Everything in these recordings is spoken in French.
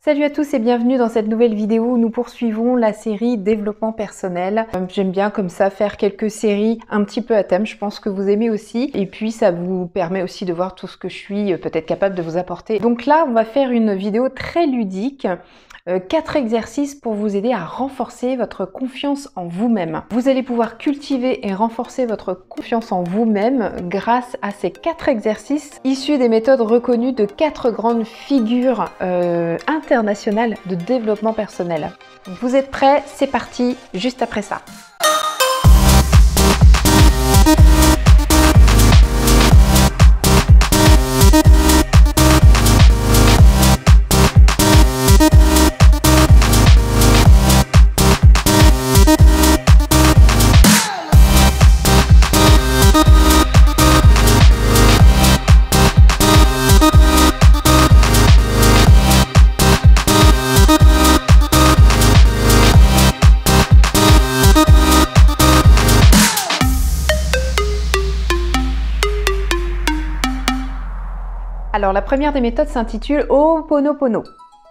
Salut à tous et bienvenue dans cette nouvelle vidéo où nous poursuivons la série développement personnel. J'aime bien comme ça faire quelques séries un petit peu à thème, je pense que vous aimez aussi. Et puis ça vous permet aussi de voir tout ce que je suis peut-être capable de vous apporter. Donc là, on va faire une vidéo très ludique. 4 exercices pour vous aider à renforcer votre confiance en vous-même. Vous allez pouvoir cultiver et renforcer votre confiance en vous-même grâce à ces 4 exercices issus des méthodes reconnues de 4 grandes figures internationales de développement personnel. Vous êtes prêts? C'est parti, juste après ça. Alors la première des méthodes s'intitule Ho'oponopono.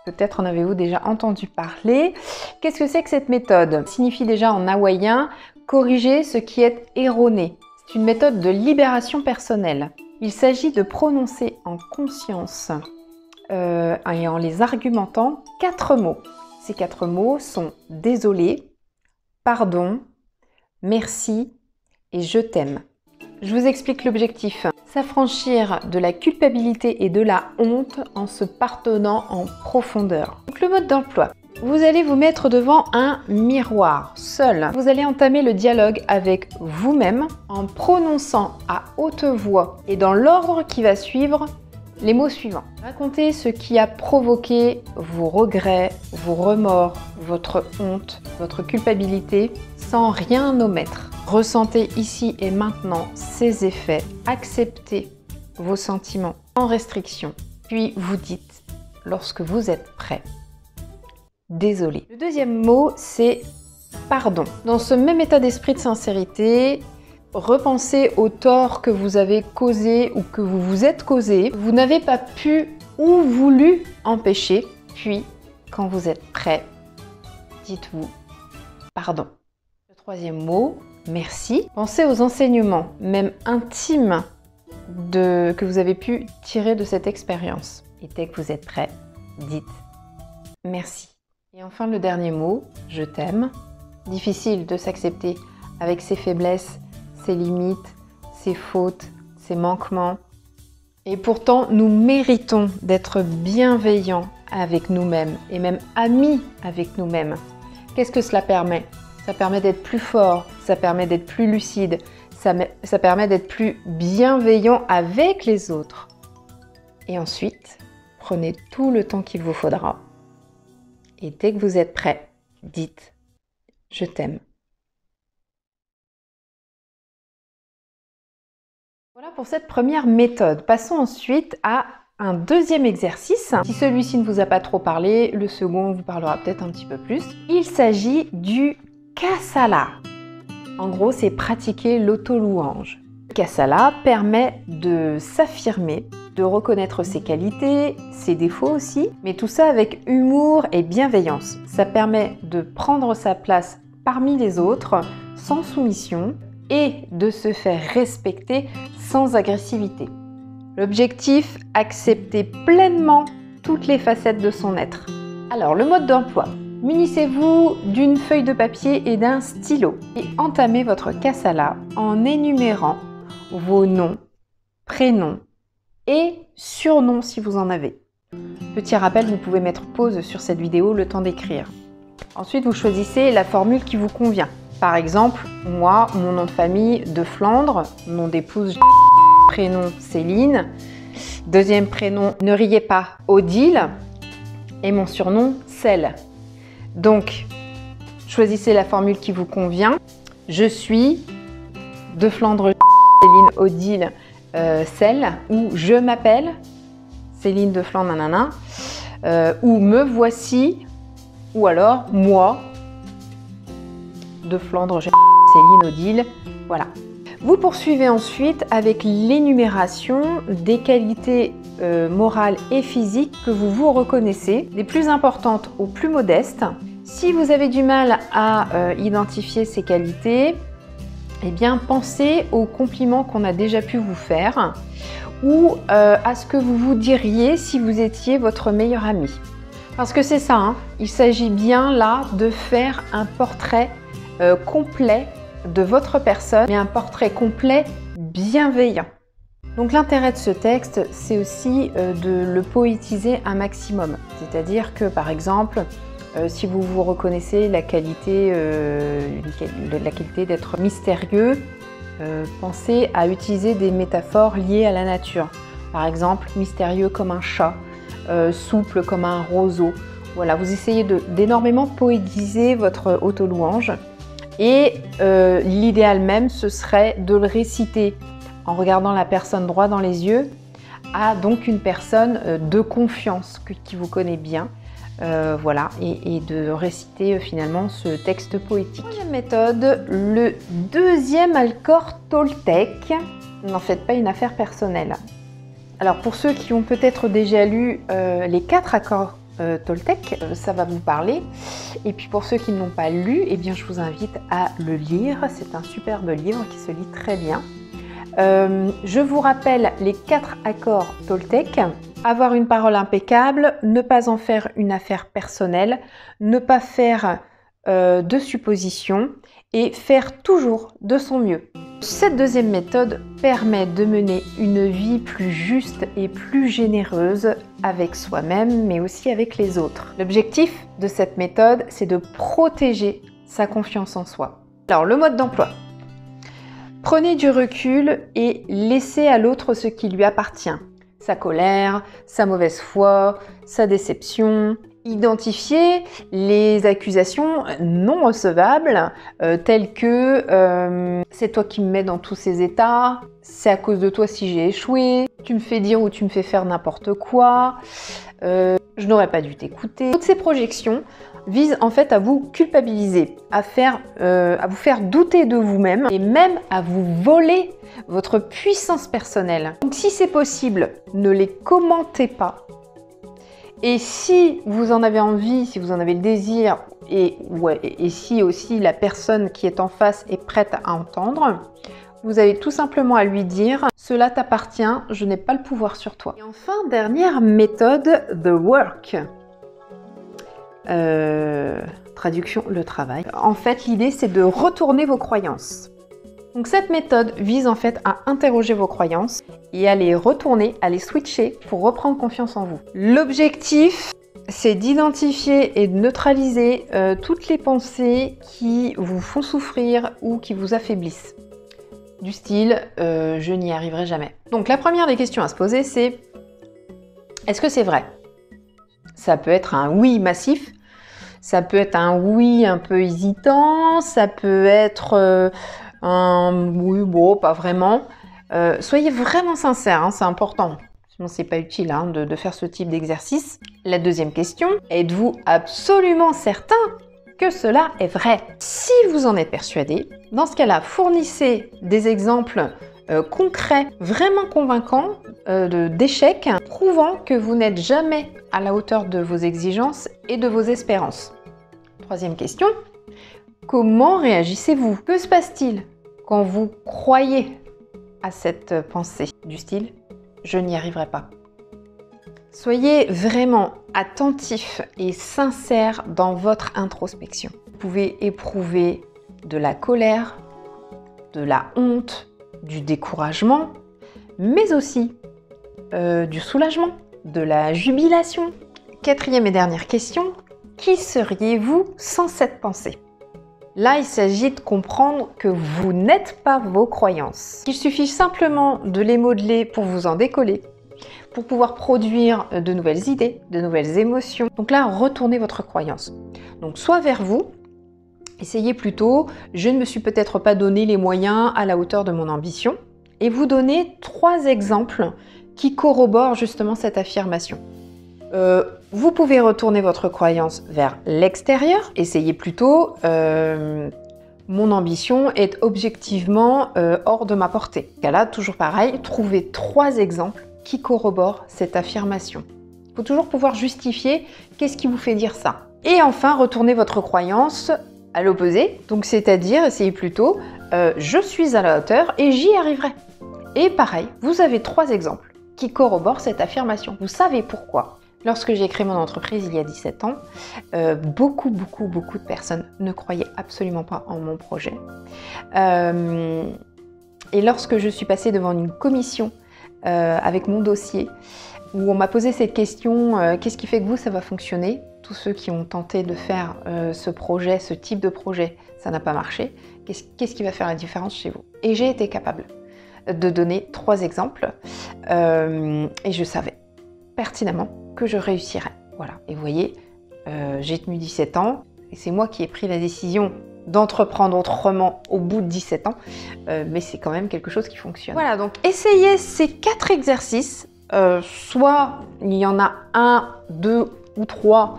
Peut-être en avez-vous déjà entendu parler. Qu'est-ce que c'est que cette méthode? Ça signifie déjà en hawaïen corriger ce qui est erroné. C'est une méthode de libération personnelle. Il s'agit de prononcer en conscience et en les argumentant 4 mots. Ces 4 mots sont désolé, pardon, merci et je t'aime. Je vous explique l'objectif. S'affranchir de la culpabilité et de la honte en se pardonnant en profondeur. Donc le mode d'emploi. Vous allez vous mettre devant un miroir, seul. Vous allez entamer le dialogue avec vous-même en prononçant à haute voix et dans l'ordre qui va suivre les mots suivants. Racontez ce qui a provoqué vos regrets, vos remords, votre honte, votre culpabilité, sans rien omettre. Ressentez ici et maintenant ces effets, acceptez vos sentiments sans restriction, puis vous dites, lorsque vous êtes prêt, désolé. Le deuxième mot, c'est pardon. Dans ce même état d'esprit de sincérité, repensez au tort que vous avez causé ou que vous vous êtes causé. Vous n'avez pas pu ou voulu empêcher, puis quand vous êtes prêt, dites-vous pardon. Le troisième mot, merci. Pensez aux enseignements, même intimes, que vous avez pu tirer de cette expérience. Et dès que vous êtes prêt, dites merci. Et enfin, le dernier mot, je t'aime. Difficile de s'accepter avec ses faiblesses, ses limites, ses fautes, ses manquements. Et pourtant, nous méritons d'être bienveillants avec nous-mêmes et même amis avec nous-mêmes. Qu'est-ce que cela permet? Ça permet d'être plus fort, ça permet d'être plus lucide, ça permet d'être plus bienveillant avec les autres. Et ensuite, prenez tout le temps qu'il vous faudra. Et dès que vous êtes prêt, dites « Je t'aime ». Voilà pour cette première méthode. Passons ensuite à un deuxième exercice. Si celui-ci ne vous a pas trop parlé, le second vous parlera peut-être un petit peu plus. Il s'agit du Kasala. En gros, c'est pratiquer l'auto-louange. Le Kasala permet de s'affirmer, de reconnaître ses qualités, ses défauts aussi, mais tout ça avec humour et bienveillance. Ça permet de prendre sa place parmi les autres sans soumission et de se faire respecter sans agressivité. L'objectif, accepter pleinement toutes les facettes de son être. Alors, le mode d'emploi. Munissez-vous d'une feuille de papier et d'un stylo et entamez votre Kasala en énumérant vos noms, prénoms et surnoms si vous en avez. Petit rappel, vous pouvez mettre pause sur cette vidéo le temps d'écrire. Ensuite, vous choisissez la formule qui vous convient. Par exemple, moi, mon nom de famille de Flandre, nom d'épouse, prénom Céline, deuxième prénom, ne riez pas, Odile, et mon surnom, Celle. Donc, choisissez la formule qui vous convient. Je suis de Flandre, Céline, Odile, Celle, ou je m'appelle Céline de Flandre, nanana, ou me voici, ou alors moi de Flandre, Céline, Odile, voilà. Vous poursuivez ensuite avec l'énumération des qualités morales et physiques que vous vous reconnaissez, des plus importantes aux plus modestes. Si vous avez du mal à identifier ces qualités, eh bien pensez aux compliments qu'on a déjà pu vous faire ou à ce que vous vous diriez si vous étiez votre meilleur ami. Parce que c'est ça, hein, il s'agit bien là de faire un portrait complet de votre personne, mais un portrait complet bienveillant. Donc l'intérêt de ce texte, c'est aussi de le poétiser un maximum. C'est-à-dire que par exemple, si vous vous reconnaissez la qualité d'être mystérieux, pensez à utiliser des métaphores liées à la nature. Par exemple, mystérieux comme un chat, souple comme un roseau. Voilà, vous essayez d'énormément poétiser votre auto-louange. Et l'idéal même, ce serait de le réciter en regardant la personne droit dans les yeux, à donc une personne de confiance qui vous connaît bien. Voilà, et de réciter finalement ce texte poétique. Deuxième méthode, le deuxième accord Toltec. N'en faites pas une affaire personnelle. Alors pour ceux qui ont peut-être déjà lu les 4 accords Toltec, ça va vous parler. Et puis pour ceux qui ne l'ont pas lu, eh bien je vous invite à le lire. C'est un superbe livre qui se lit très bien. Je vous rappelle les 4 accords Toltec. Avoir une parole impeccable, ne pas en faire une affaire personnelle, ne pas faire de suppositions et faire toujours de son mieux. Cette deuxième méthode permet de mener une vie plus juste et plus généreuse avec soi-même, mais aussi avec les autres. L'objectif de cette méthode, c'est de protéger sa confiance en soi. Alors, le mode d'emploi. Prenez du recul et laissez à l'autre ce qui lui appartient. Sa colère, sa mauvaise foi, sa déception. Identifiez les accusations non recevables telles que c'est toi qui me mets dans tous ces états, c'est à cause de toi si j'ai échoué, tu me fais dire ou tu me fais faire n'importe quoi, je n'aurais pas dû t'écouter. Toutes ces projections visent en fait à vous culpabiliser, à vous faire douter de vous-même et même à vous voler votre puissance personnelle. Donc si c'est possible, ne les commentez pas. Et si vous en avez envie, si vous en avez le désir, et si aussi la personne qui est en face est prête à entendre, vous avez tout simplement à lui dire « Cela t'appartient, je n'ai pas le pouvoir sur toi ». Et enfin, dernière méthode, the work. Traduction, le travail. En fait, l'idée, c'est de retourner vos croyances. Donc cette méthode vise en fait à interroger vos croyances et à les retourner, à les switcher pour reprendre confiance en vous. L'objectif, c'est d'identifier et de neutraliser toutes les pensées qui vous font souffrir ou qui vous affaiblissent. Du style « je n'y arriverai jamais ». Donc la première des questions à se poser, c'est « est-ce que c'est vrai ?» Ça peut être un oui massif, ça peut être un oui un peu hésitant, ça peut être oui, bon, pas vraiment. Soyez vraiment sincère, hein, c'est important. Sinon, c'est pas utile hein, de faire ce type d'exercice. La deuxième question, êtes-vous absolument certain que cela est vrai? Si vous en êtes persuadé, dans ce cas-là, fournissez des exemples concrets, vraiment convaincants d'échecs, prouvant que vous n'êtes jamais à la hauteur de vos exigences et de vos espérances. Troisième question, comment réagissez-vous? Que se passe-t-il quand vous croyez à cette pensée du style « je n'y arriverai pas ». Soyez vraiment attentif et sincère dans votre introspection. Vous pouvez éprouver de la colère, de la honte, du découragement, mais aussi du soulagement, de la jubilation. Quatrième et dernière question, qui seriez-vous sans cette pensée? Là, il s'agit de comprendre que vous n'êtes pas vos croyances. Il suffit simplement de les modeler pour vous en décoller, pour pouvoir produire de nouvelles idées, de nouvelles émotions. Donc là, retournez votre croyance. Donc soit vers vous, essayez plutôt « je ne me suis peut-être pas donné les moyens à la hauteur de mon ambition » et vous donnez 3 exemples qui corroborent justement cette affirmation. Vous pouvez retourner votre croyance vers l'extérieur. Essayez plutôt mon ambition est objectivement hors de ma portée. Là, toujours pareil, trouvez 3 exemples qui corrobore cette affirmation. Il faut toujours pouvoir justifier qu'est-ce qui vous fait dire ça. Et enfin, retournez votre croyance à l'opposé, donc c'est-à-dire, essayez plutôt je suis à la hauteur et j'y arriverai. Et pareil, vous avez 3 exemples qui corroborent cette affirmation. Vous savez pourquoi. Lorsque j'ai créé mon entreprise il y a 17 ans, beaucoup de personnes ne croyaient absolument pas en mon projet. Et lorsque je suis passée devant une commission avec mon dossier, où on m'a posé cette question, qu'est-ce qui fait que vous, ça va fonctionner? Tous ceux qui ont tenté de faire ce projet, ce type de projet, ça n'a pas marché. Qu'est-ce qui va faire la différence chez vous? Et j'ai été capable de donner 3 exemples et je savais pertinemment que je réussirais. Voilà. Et vous voyez, j'ai tenu 17 ans et c'est moi qui ai pris la décision d'entreprendre autrement au bout de 17 ans, mais c'est quand même quelque chose qui fonctionne. Voilà, donc essayez ces 4 exercices. Soit il y en a 1, 2 ou 3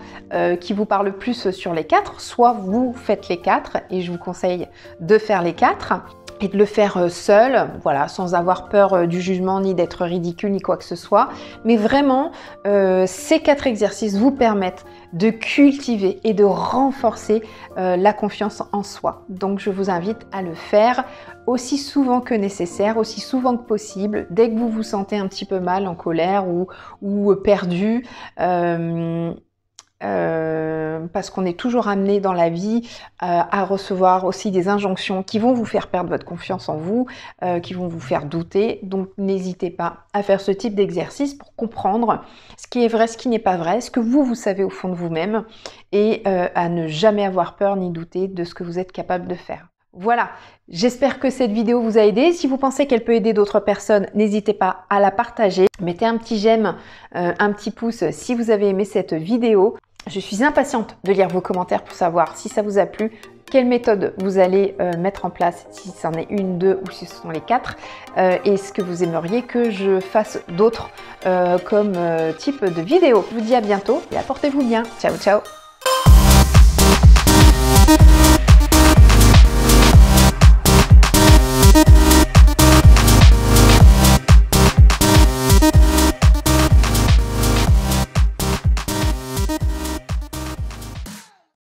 qui vous parlent plus sur les 4, soit vous faites les 4 et je vous conseille de faire les 4 et de le faire seul, voilà, sans avoir peur du jugement ni d'être ridicule ni quoi que ce soit. Mais vraiment, ces 4 exercices vous permettent de cultiver et de renforcer la confiance en soi. Donc je vous invite à le faire aussi souvent que nécessaire, aussi souvent que possible, dès que vous vous sentez un petit peu mal, en colère ou perdu. Parce qu'on est toujours amené dans la vie à recevoir aussi des injonctions qui vont vous faire perdre votre confiance en vous, qui vont vous faire douter. Donc n'hésitez pas à faire ce type d'exercice pour comprendre ce qui est vrai, ce qui n'est pas vrai, ce que vous savez au fond de vous-même et à ne jamais avoir peur ni douter de ce que vous êtes capable de faire. Voilà, j'espère que cette vidéo vous a aidé. Si vous pensez qu'elle peut aider d'autres personnes, n'hésitez pas à la partager. Mettez un petit j'aime, un petit pouce si vous avez aimé cette vidéo. Je suis impatiente de lire vos commentaires pour savoir si ça vous a plu, quelle méthode vous allez mettre en place, si c'en est 1, 2 ou si ce sont les 4, et ce que vous aimeriez que je fasse d'autres comme type de vidéo. Je vous dis à bientôt et portez-vous bien. Ciao, ciao!